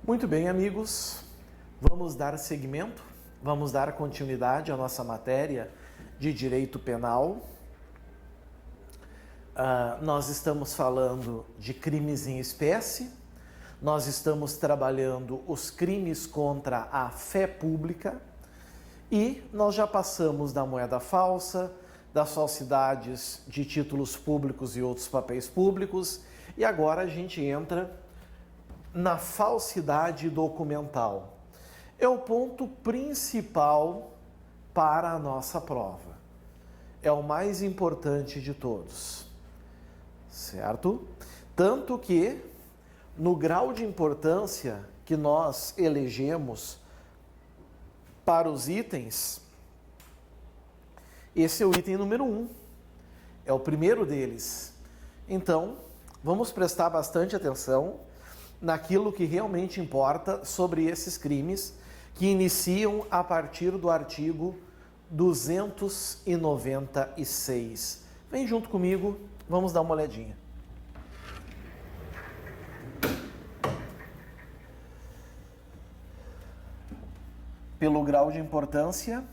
Muito bem, amigos, vamos dar seguimento, vamos dar continuidade à nossa matéria de direito penal. Nós estamos falando de crimes em espécie, nós estamos trabalhando os crimes contra a fé pública e nós já passamos da moeda falsa, das falsidades de títulos públicos e outros papéis públicos e agora a gente entra na falsidade documental. É o ponto principal para a nossa prova. É o mais importante de todos, certo? Tanto que, no grau de importância que nós elegemos para os itens, esse é o item número 1. É o primeiro deles. Então, vamos prestar bastante atenção naquilo que realmente importa sobre esses crimes que iniciam a partir do artigo 296. Vem junto comigo, vamos dar uma olhadinha. Pelo grau de importância,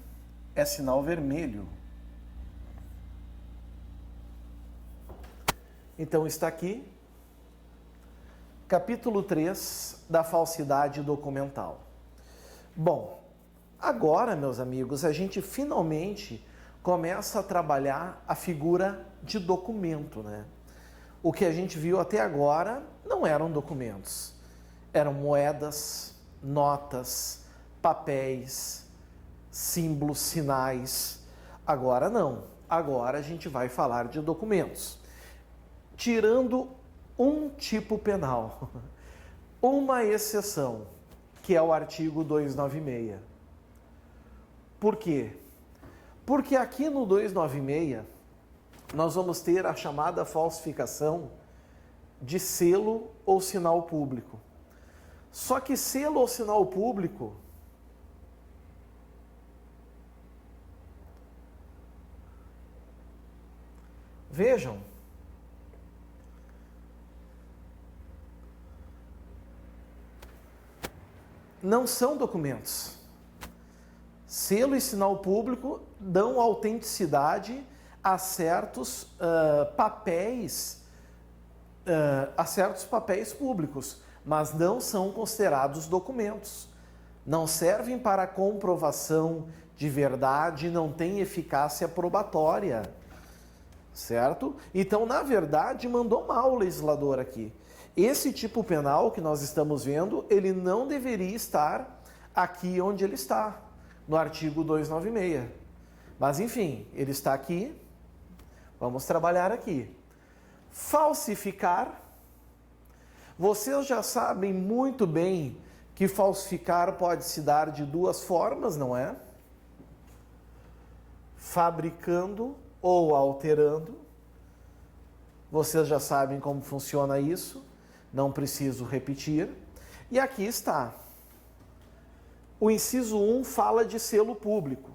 é sinal vermelho. Então está aqui, capítulo 3 da falsidade documental. Bom, agora, meus amigos, a gente finalmente começa a trabalhar a figura de documento, né? O que a gente viu até agora não eram documentos, eram moedas, notas, papéis, símbolos, sinais. Agora não, agora a gente vai falar de documentos. Tirando um tipo penal, uma exceção, que é o artigo 296. Por quê? Porque aqui no 296 nós vamos ter a chamada falsificação de selo ou sinal público. Só que selo ou sinal público vejam, não são documentos. Selo e sinal público dão autenticidade a certos papéis públicos, mas não são considerados documentos. Não servem para comprovação de verdade, não têm eficácia probatória, certo? Então, na verdade, mandou mal o legislador aqui. Esse tipo penal que nós estamos vendo, ele não deveria estar aqui onde ele está, no artigo 296. Mas, enfim, ele está aqui. Vamos trabalhar aqui. Falsificar. Vocês já sabem muito bem que falsificar pode se dar de duas formas, não é? Fabricando ou alterando. Vocês já sabem como funciona isso. Não preciso repetir. E aqui está. O inciso 1 fala de selo público.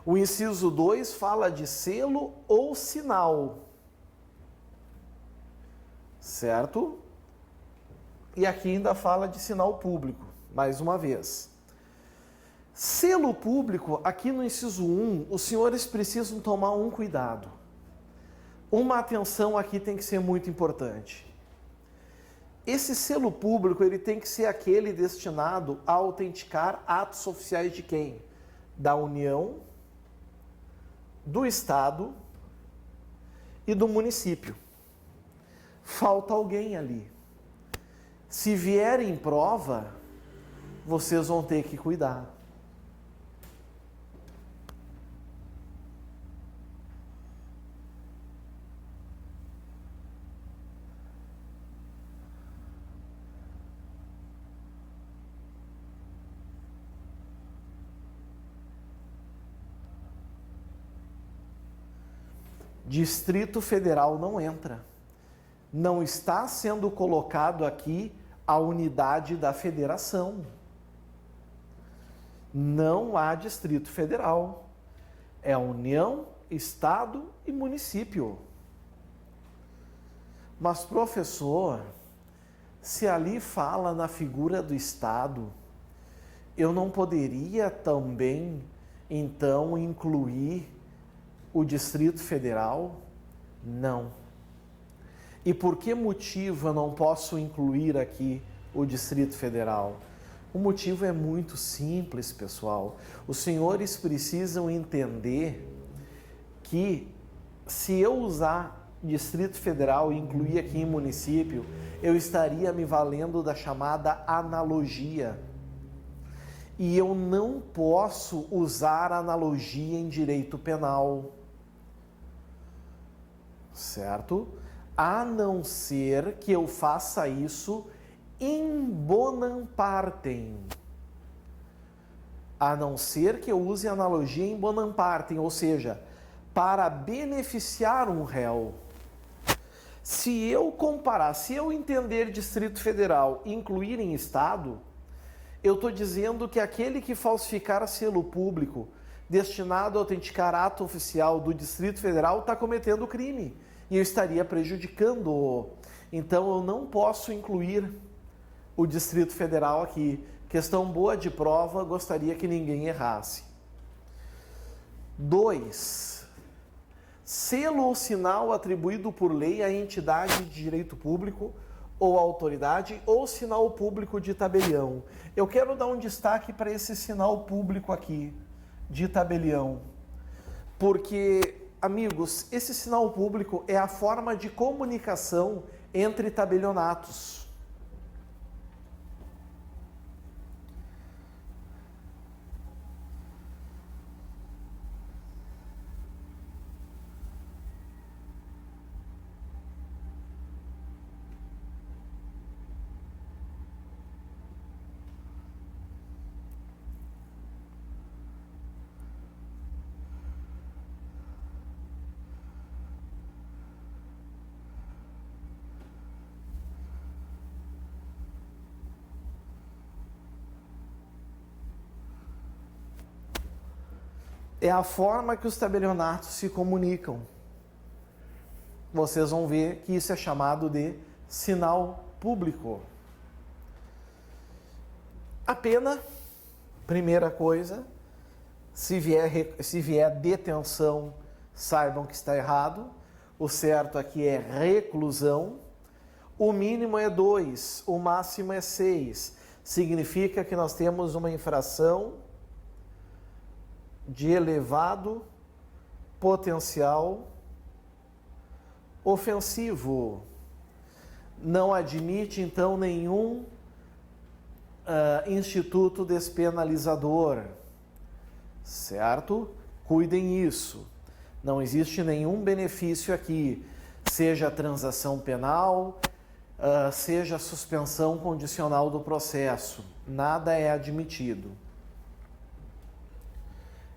O inciso 2 fala de selo ou sinal. Certo? E aqui ainda fala de sinal público, mais uma vez. Selo público, aqui no inciso 1, os senhores precisam tomar um cuidado. Uma atenção aqui tem que ser muito importante. Esse selo público, ele tem que ser aquele destinado a autenticar atos oficiais de quem? Da União, do Estado e do município. Falta alguém ali. Se vier em prova, vocês vão ter que cuidar. Distrito Federal não entra. Não está sendo colocado aqui a unidade da federação. Não há Distrito Federal. É a União, Estado e município. Mas, professor, Se ali fala na figura do Estado, eu não poderia também, então, incluir o Distrito Federal? Não. E por que motivo eu não posso incluir aqui o Distrito Federal? O motivo é muito simples, pessoal. Os senhores precisam entender que se eu usar Distrito Federal e incluir aqui em município, eu estaria me valendo da chamada analogia. E eu não posso usar analogia em direito penal. Certo? A não ser que eu faça isso in bonam partem. A não ser que eu use analogia in bonam partem, ou seja, para beneficiar um réu. Se eu comparar, se eu entender Distrito Federal e incluir em Estado, eu estou dizendo que aquele que falsificar selo público destinado a autenticar ato oficial do Distrito Federal está cometendo crime e eu estaria prejudicando-o. Então eu não posso incluir o Distrito Federal aqui. Questão boa de prova, gostaria que ninguém errasse. 2. Selo ou sinal atribuído por lei à entidade de direito público ou autoridade ou sinal público de tabelião. Eu quero dar um destaque para esse sinal público aqui, de tabelião, porque, amigos, esse sinal público é a forma de comunicação entre tabelionatos. É a forma que os tabelionatos se comunicam. Vocês vão ver que isso é chamado de sinal público. A pena, primeira coisa, se vier detenção, saibam que está errado. O certo aqui é reclusão. O mínimo é 2, o máximo é 6. Significa que nós temos uma infração de elevado potencial ofensivo. Não admite, então, nenhum instituto despenalizador, certo? Cuidem isso. Não existe nenhum benefício aqui, seja transação penal, seja suspensão condicional do processo. Nada é admitido.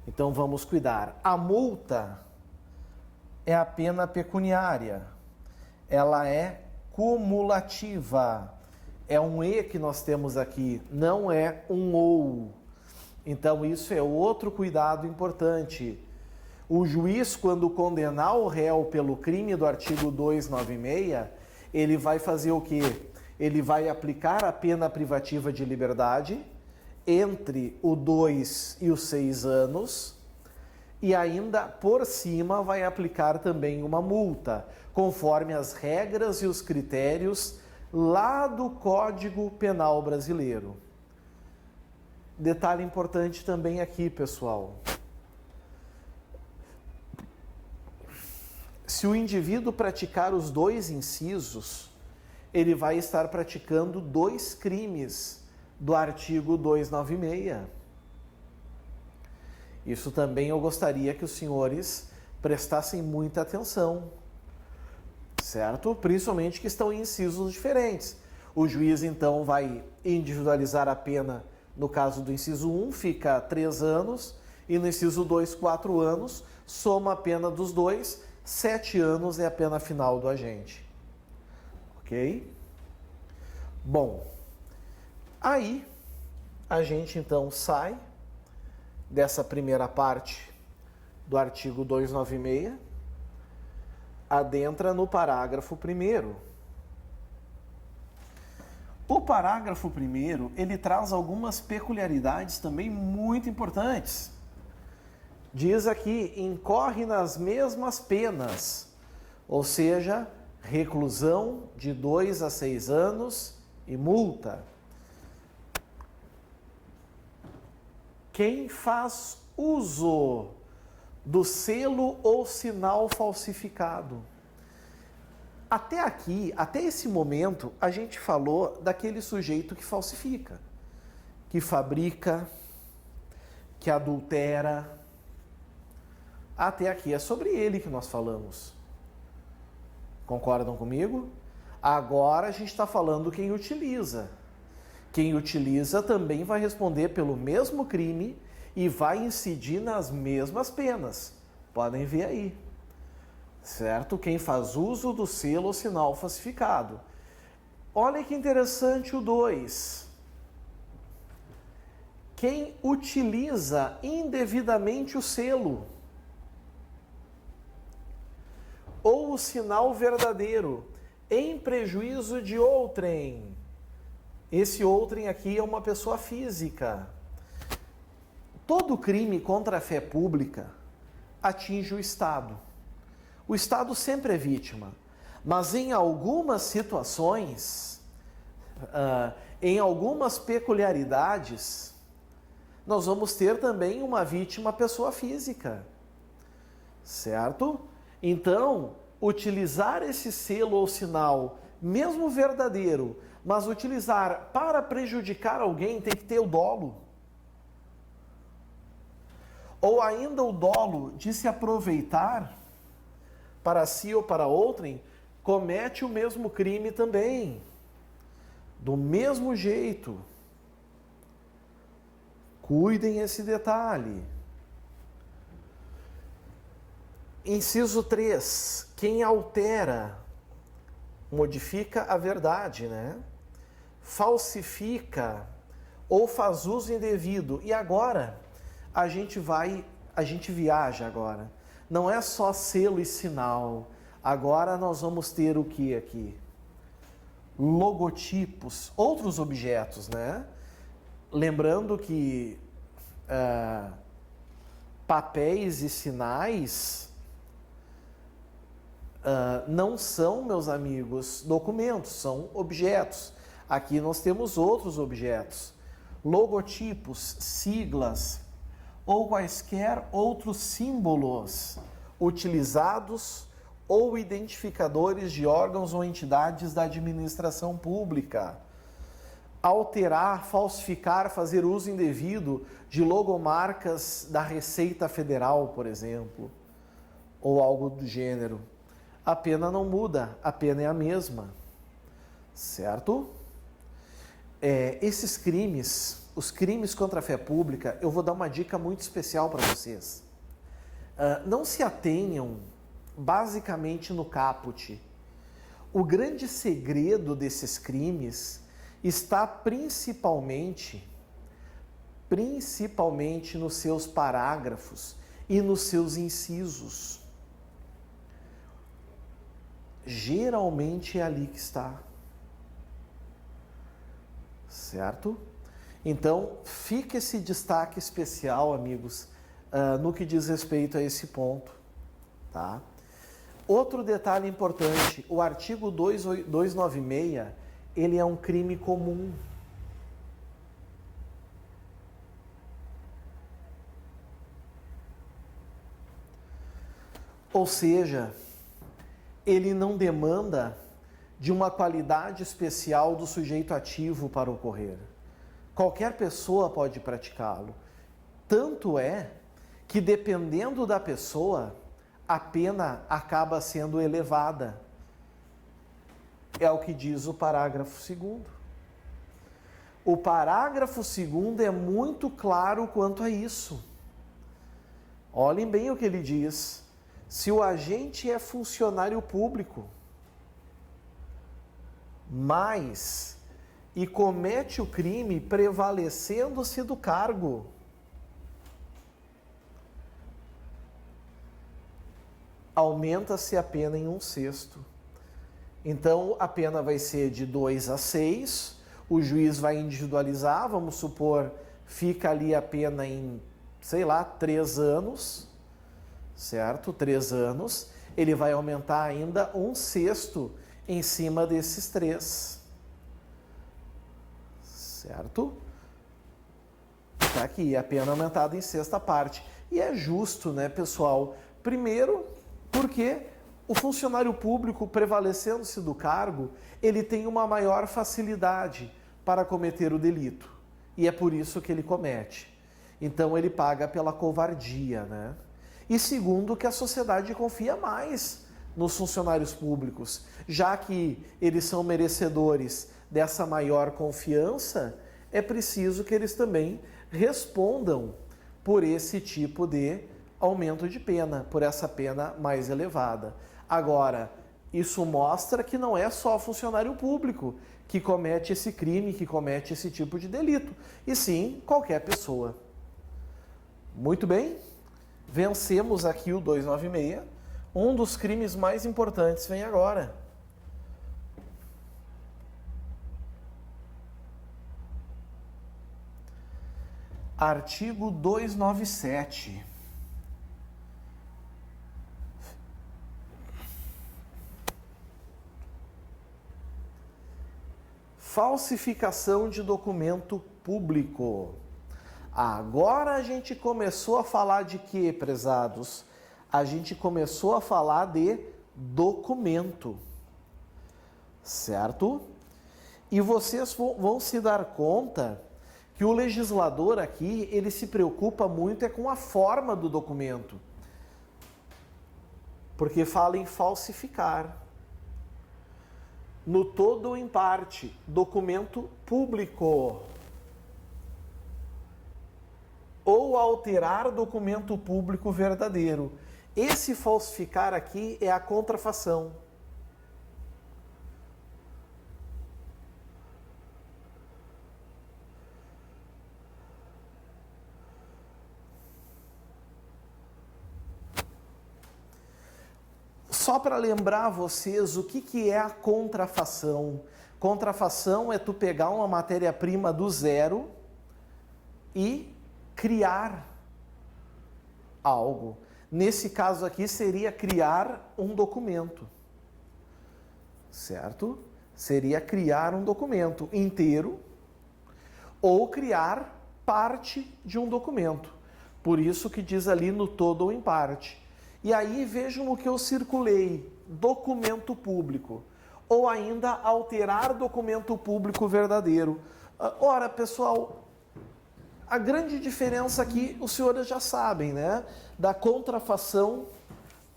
Então vamos cuidar. A multa é a pena pecuniária. Ela é cumulativa. É um E que nós temos aqui, não é um OU. Então isso é outro cuidado importante. O juiz, quando condenar o réu pelo crime do artigo 296, ele vai fazer o quê? Ele vai aplicar a pena privativa de liberdade entre o 2 e os 6 anos e ainda por cima vai aplicar também uma multa, conforme as regras e os critérios lá do Código Penal brasileiro. Detalhe importante também aqui, pessoal. Se o indivíduo praticar os 2 incisos, ele vai estar praticando 2 crimes do artigo 296. Isso também eu gostaria que os senhores prestassem muita atenção, certo? Principalmente que estão em incisos diferentes. O juiz, então, vai individualizar a pena. No caso do inciso 1, fica 3 anos, e no inciso 2, 4 anos, soma a pena dos 2, 7 anos é a pena final do agente. Ok? Bom, aí a gente então sai dessa primeira parte do artigo 296, adentra no parágrafo 1º. O parágrafo 1º, ele traz algumas peculiaridades também muito importantes. Diz aqui, incorre nas mesmas penas, ou seja, reclusão de 2 a 6 anos e multa. Quem faz uso do selo ou sinal falsificado. Até aqui, até esse momento, a gente falou daquele sujeito que falsifica, que fabrica, que adultera. Até aqui é sobre ele que nós falamos. Concordam comigo? Agora a gente está falando quem utiliza. Quem utiliza também vai responder pelo mesmo crime e vai incidir nas mesmas penas. Podem ver aí. Certo? Quem faz uso do selo ou sinal falsificado. Olha que interessante o 2. Quem utiliza indevidamente o selo ou o sinal verdadeiro em prejuízo de outrem. Esse outrem aqui é uma pessoa física. Todo crime contra a fé pública atinge o Estado. O Estado sempre é vítima, mas em algumas situações, em algumas peculiaridades, nós vamos ter também uma vítima pessoa física, certo? Então, utilizar esse selo ou sinal, mesmo verdadeiro, mas utilizar para prejudicar alguém, tem que ter o dolo. Ou ainda o dolo de se aproveitar para si ou para outrem, comete o mesmo crime também. Do mesmo jeito. Cuidem esse detalhe. Inciso 3. Quem altera, modifica a verdade, né? Falsifica ou faz uso indevido. E agora, a gente viaja agora. Não é só selo e sinal. Agora nós vamos ter o que aqui? Logotipos, outros objetos, né? Lembrando que papéis e sinais não são, meus amigos, documentos, são objetos. Aqui nós temos outros objetos. Logotipos, siglas ou quaisquer outros símbolos utilizados ou identificadores de órgãos ou entidades da administração pública. Alterar, falsificar, fazer uso indevido de logomarcas da Receita Federal, por exemplo, ou algo do gênero. A pena não muda, a pena é a mesma, certo? Esses crimes, os crimes contra a fé pública, eu vou dar uma dica muito especial para vocês. Não se atenham basicamente no caput. O grande segredo desses crimes está principalmente nos seus parágrafos e nos seus incisos. Geralmente é ali que está. Certo? Então, fica esse destaque especial, amigos, no que diz respeito a esse ponto. Tá? Outro detalhe importante, o artigo 296, ele é um crime comum. Ou seja, ele não demanda de uma qualidade especial do sujeito ativo para ocorrer. Qualquer pessoa pode praticá-lo. Tanto é que, dependendo da pessoa, a pena acaba sendo elevada. É o que diz o parágrafo 2º. O parágrafo 2º é muito claro quanto a isso. Olhem bem o que ele diz. Se o agente é funcionário público, e comete o crime prevalecendo-se do cargo, aumenta-se a pena em 1/6. Então, a pena vai ser de 2 a 6, o juiz vai individualizar, vamos supor, fica ali a pena em, sei lá, 3 anos, certo? 3 anos, ele vai aumentar ainda 1/6 em cima desses 3, certo? Tá aqui, a pena aumentada em 1/6 parte. E é justo, né, pessoal? Primeiro, porque o funcionário público, prevalecendo-se do cargo, ele tem uma maior facilidade para cometer o delito. E é por isso que ele comete. Então ele paga pela covardia, né? E segundo, que a sociedade confia mais nos funcionários públicos, já que eles são merecedores dessa maior confiança, é preciso que eles também respondam por esse tipo de aumento de pena, por essa pena mais elevada. Agora, isso mostra que não é só funcionário público que comete esse crime, que comete esse tipo de delito, e sim qualquer pessoa. Muito bem, vencemos aqui o 296. Um dos crimes mais importantes vem agora. Artigo 297. Falsificação de documento público. Agora a gente começou a falar de quê, prezados? A gente começou a falar de documento, certo? E vocês vão se dar conta que o legislador aqui, ele se preocupa muito com a forma do documento, porque fala em falsificar. No todo ou em parte, documento público. Ou alterar documento público verdadeiro. Esse falsificar aqui é a contrafação. Só para lembrar vocês o que é a contrafação. Contrafação é tu pegar uma matéria-prima do zero e criar algo. Nesse caso aqui seria criar um documento, certo? Seria criar um documento inteiro ou criar parte de um documento. Por isso que diz ali no todo ou em parte. E aí vejam o que eu circulei, documento público, ou ainda alterar documento público verdadeiro. Ora, pessoal, a grande diferença aqui, os senhores já sabem, né? Da contrafação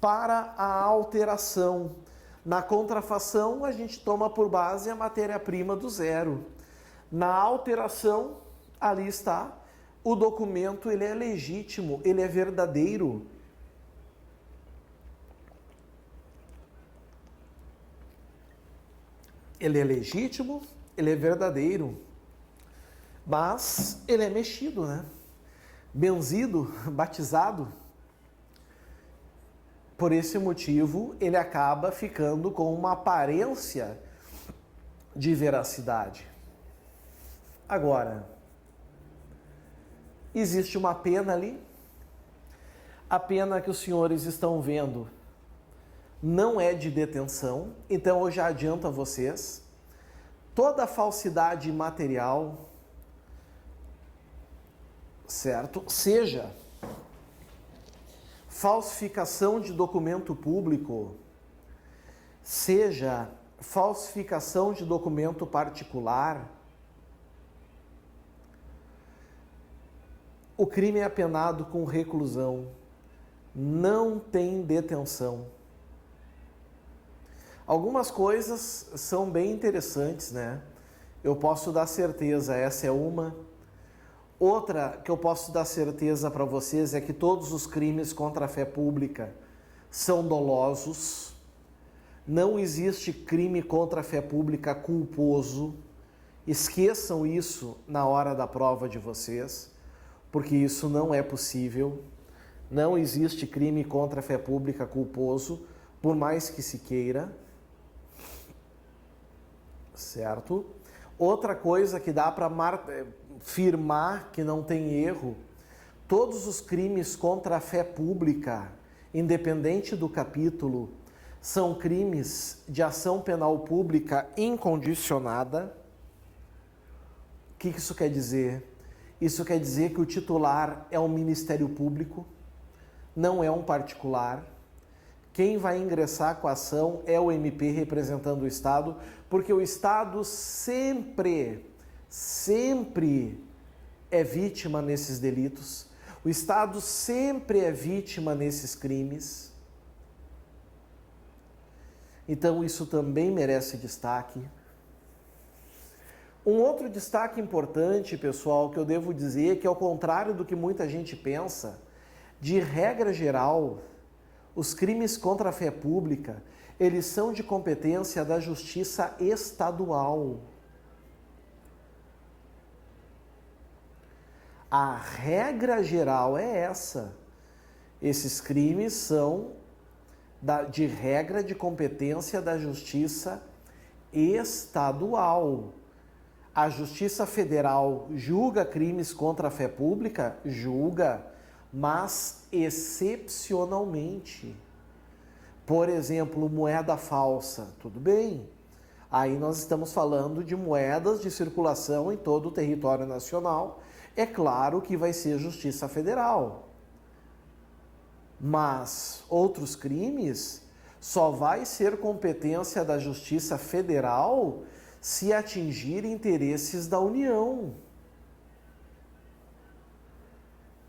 para a alteração. Na contrafação, a gente toma por base a matéria-prima do zero. Na alteração, ali está, o documento ele é legítimo, ele é verdadeiro. Ele é legítimo, ele é verdadeiro, mas ele é mexido, né? Benzido, batizado. Por esse motivo, ele acaba ficando com uma aparência de veracidade. Agora, existe uma pena ali. A pena que os senhores estão vendo não é de detenção, então eu já adianto a vocês, toda falsidade material, certo? Seja falsificação de documento público, seja falsificação de documento particular, o crime é apenado com reclusão, não tem detenção. Algumas coisas são bem interessantes, né? Eu posso dar certeza, essa é uma. Outra que eu posso dar certeza para vocês é que todos os crimes contra a fé pública são dolosos. Não existe crime contra a fé pública culposo. Esqueçam isso na hora da prova de vocês, porque isso não é possível. Não existe crime contra a fé pública culposo, por mais que se queira. Certo? Outra coisa que dá para afirmar que não tem erro, todos os crimes contra a fé pública, independente do capítulo, são crimes de ação penal pública incondicionada. O que isso quer dizer? Isso quer dizer que o titular é um Ministério Público, não é um particular. Quem vai ingressar com a ação é o MP representando o Estado, porque o Estado sempre é vítima nesses delitos. O Estado sempre é vítima nesses crimes. Então isso também merece destaque. Um outro destaque importante, pessoal, que eu devo dizer, que ao contrário do que muita gente pensa, de regra geral, os crimes contra a fé pública, eles são de competência da Justiça Estadual. A regra geral é essa. Esses crimes são de regra de competência da Justiça Estadual. A Justiça Federal julga crimes contra a fé pública? Julga, mas excepcionalmente. Por exemplo, moeda falsa, tudo bem. Aí nós estamos falando de moedas de circulação em todo o território nacional. É claro que vai ser Justiça Federal. Mas outros crimes só vai ser competência da Justiça Federal se atingir interesses da União.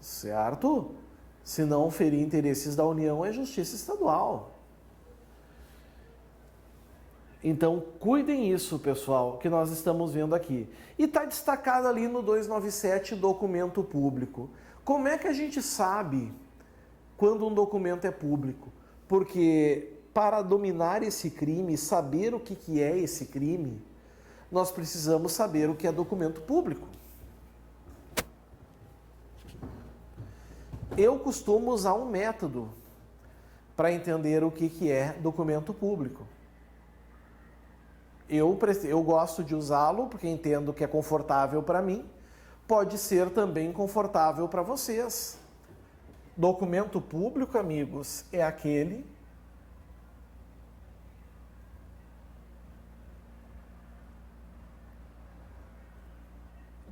Certo? Se não ferir interesses da União, é Justiça Estadual. Então, cuidem isso, pessoal, que nós estamos vendo aqui. E está destacado ali no 297, documento público. Como é que a gente sabe quando um documento é público? Porque para dominar esse crime, saber o que é esse crime, nós precisamos saber o que é documento público. Eu costumo usar um método para entender o que é documento público. Eu gosto de usá-lo porque entendo que é confortável para mim, pode ser também confortável para vocês. Documento público, amigos, é aquele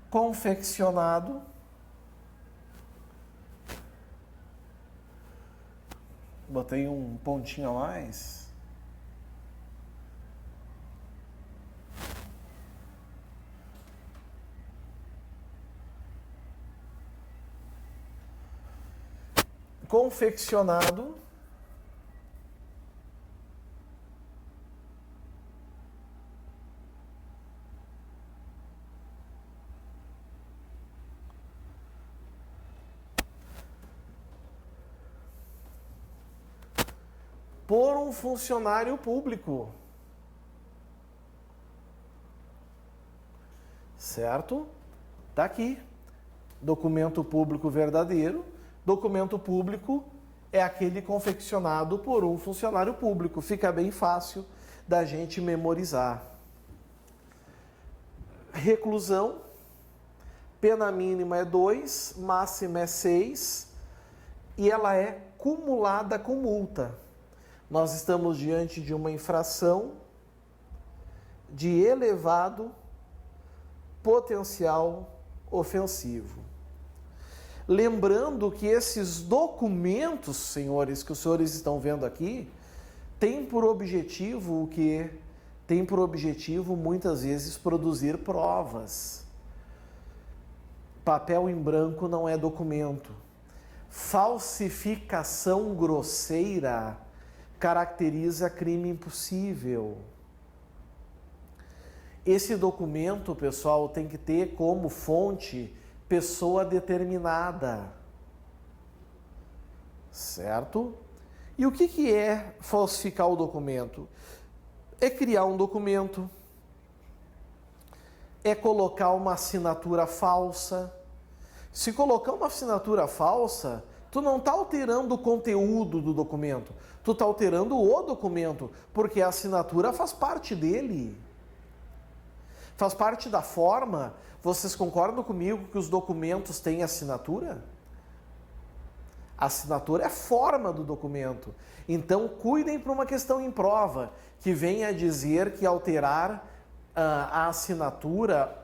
confeccionado botei um pontinho a mais. Confeccionado por um funcionário público. Certo? Tá aqui. Documento público verdadeiro. Documento público é aquele confeccionado por um funcionário público. Fica bem fácil da gente memorizar. Reclusão. Pena mínima é 2, máxima é 6 e ela é cumulada com multa. Nós estamos diante de uma infração de elevado potencial ofensivo. Lembrando que esses documentos, senhores, que os senhores estão vendo aqui, têm por objetivo o quê? Tem por objetivo, muitas vezes, produzir provas. Papel em branco não é documento. Falsificação grosseira caracteriza crime impossível. Esse documento, pessoal, tem que ter como fonte pessoa determinada. Certo? E o que é falsificar o documento? É criar um documento, é colocar uma assinatura falsa. Se colocar uma assinatura falsa, tu não está alterando o conteúdo do documento, tu está alterando o documento, porque a assinatura faz parte dele. Faz parte da forma. Vocês concordam comigo que os documentos têm assinatura? A assinatura é a forma do documento. Então, cuidem para uma questão em prova, que venha dizer que alterar a assinatura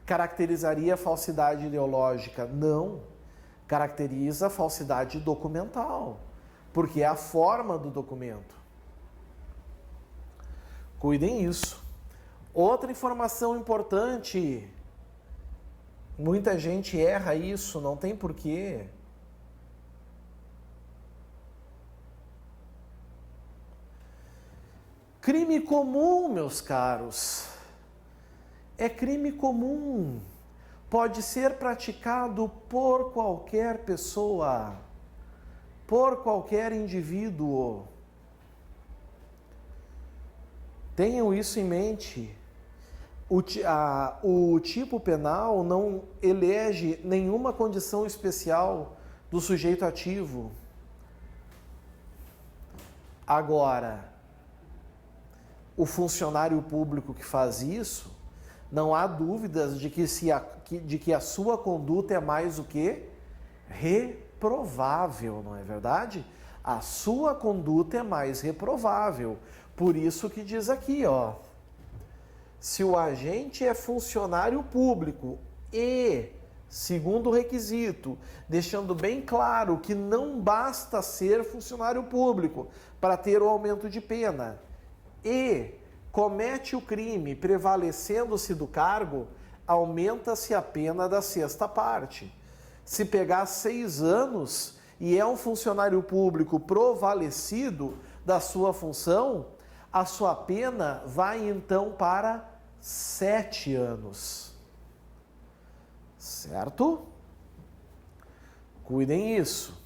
caracterizaria falsidade ideológica. Não. Caracteriza falsidade documental, porque é a forma do documento. Cuidem isso. Outra informação importante. Muita gente erra isso, não tem porquê. Crime comum, meus caros. É crime comum. Pode ser praticado por qualquer pessoa, por qualquer indivíduo. Tenham isso em mente. O tipo penal não elege nenhuma condição especial do sujeito ativo. Agora, o funcionário público que faz isso, não há dúvidas de que a sua conduta é mais o que? Reprovável, não é verdade? A sua conduta é mais reprovável. Por isso que diz aqui, ó. Se o agente é funcionário público e, segundo requisito, deixando bem claro que não basta ser funcionário público para ter o aumento de pena, e comete o crime prevalecendo-se do cargo, aumenta-se a pena da sexta parte. Se pegar 6 anos e é um funcionário público provalecido da sua função, a sua pena vai então para 7 anos. Certo? Cuidem isso.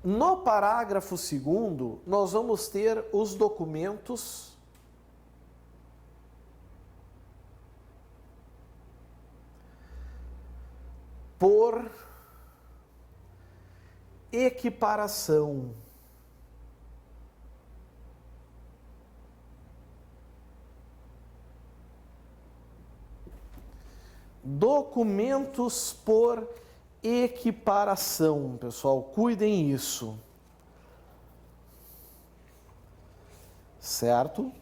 No parágrafo 2º, nós vamos ter os documentos por equiparação. Documentos por equiparação, pessoal, cuidem isso. Certo?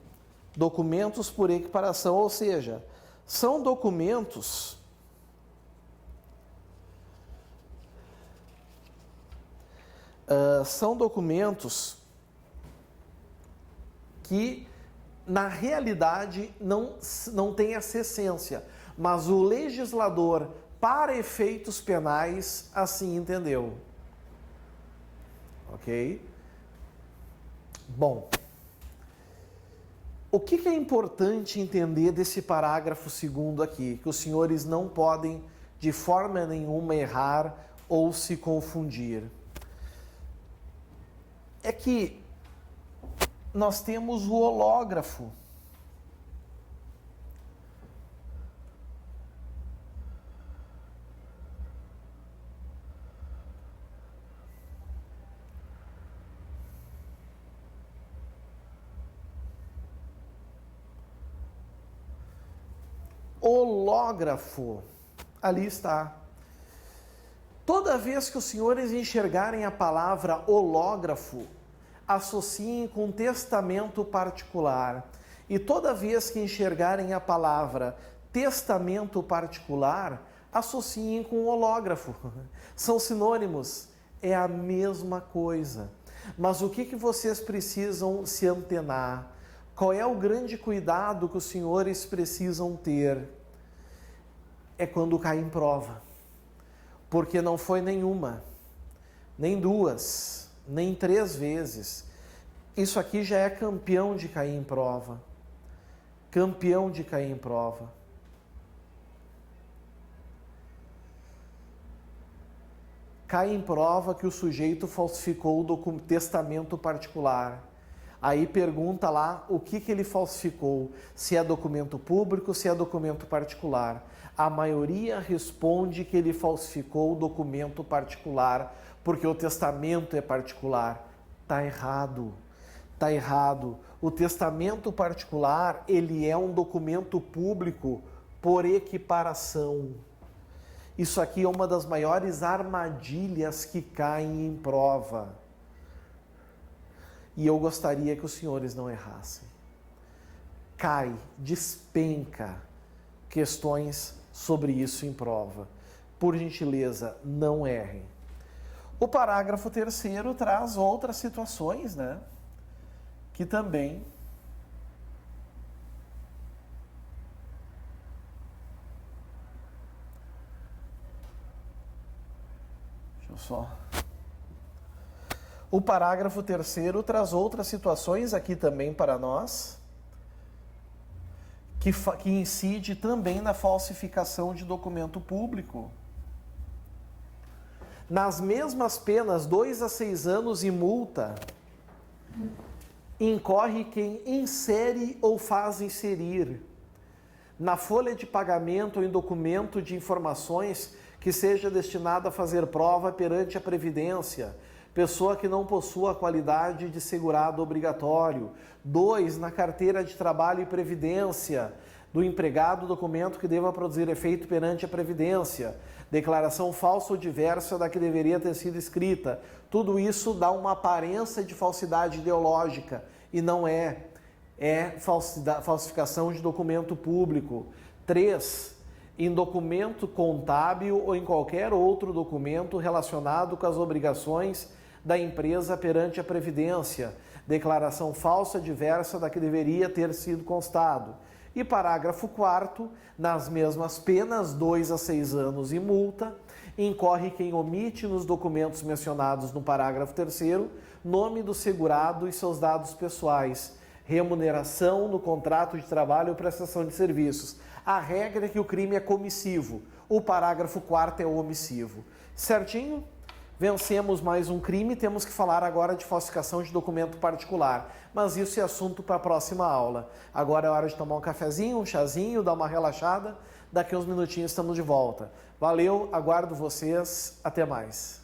Documentos por equiparação, ou seja, são documentos que, na realidade, não têm essa essência, mas o legislador, para efeitos penais, assim entendeu. Ok? Bom, o que é importante entender desse parágrafo 2º aqui? Que os senhores não podem, de forma nenhuma, errar ou se confundir. É que nós temos o hológrafo. Hológrafo, ali está. Toda vez que os senhores enxergarem a palavra hológrafo, associem com testamento particular. E toda vez que enxergarem a palavra testamento particular, associem com hológrafo. São sinônimos, é a mesma coisa. Mas o que vocês precisam se antenar? Qual é o grande cuidado que os senhores precisam ter? É quando cai em prova. Porque não foi nenhuma, nem 2, nem 3 vezes. Isso aqui já é campeão de cair em prova. Campeão de cair em prova. Cai em prova que o sujeito falsificou o testamento particular. Aí pergunta lá o que ele falsificou, se é documento público, se é documento particular. A maioria responde que ele falsificou o documento particular, porque o testamento é particular. Está errado. Está errado. O testamento particular, ele é um documento público por equiparação. Isso aqui é uma das maiores armadilhas que caem em prova. E eu gostaria que os senhores não errassem. Cai, despenca questões sobre isso em prova. Por gentileza, não errem. O parágrafo 3º traz outras situações, né? Que também O parágrafo 3º traz outras situações aqui também para nós, que incide também na falsificação de documento público. Nas mesmas penas, 2 a 6 anos e multa, incorre quem insere ou faz inserir na folha de pagamento ou em documento de informações que seja destinado a fazer prova perante a Previdência, pessoa que não possua a qualidade de segurado obrigatório. 2, na carteira de trabalho e previdência do empregado, documento que deva produzir efeito perante a Previdência, declaração falsa ou diversa da que deveria ter sido escrita. Tudo isso dá uma aparência de falsidade ideológica e não é. É falsificação de documento público. 3, em documento contábil ou em qualquer outro documento relacionado com as obrigações da empresa perante a Previdência, declaração falsa diversa da que deveria ter sido constado. E parágrafo 4º, nas mesmas penas, 2 a 6 anos e multa, incorre quem omite nos documentos mencionados no parágrafo 3º, nome do segurado e seus dados pessoais, remuneração no contrato de trabalho ou prestação de serviços. A regra é que o crime é comissivo, o parágrafo 4º é omissivo. Certinho? Vencemos mais um crime, temos que falar agora de falsificação de documento particular, mas isso é assunto para a próxima aula. Agora é hora de tomar um cafezinho, um chazinho, dar uma relaxada, daqui a uns minutinhos estamos de volta. Valeu, aguardo vocês, até mais.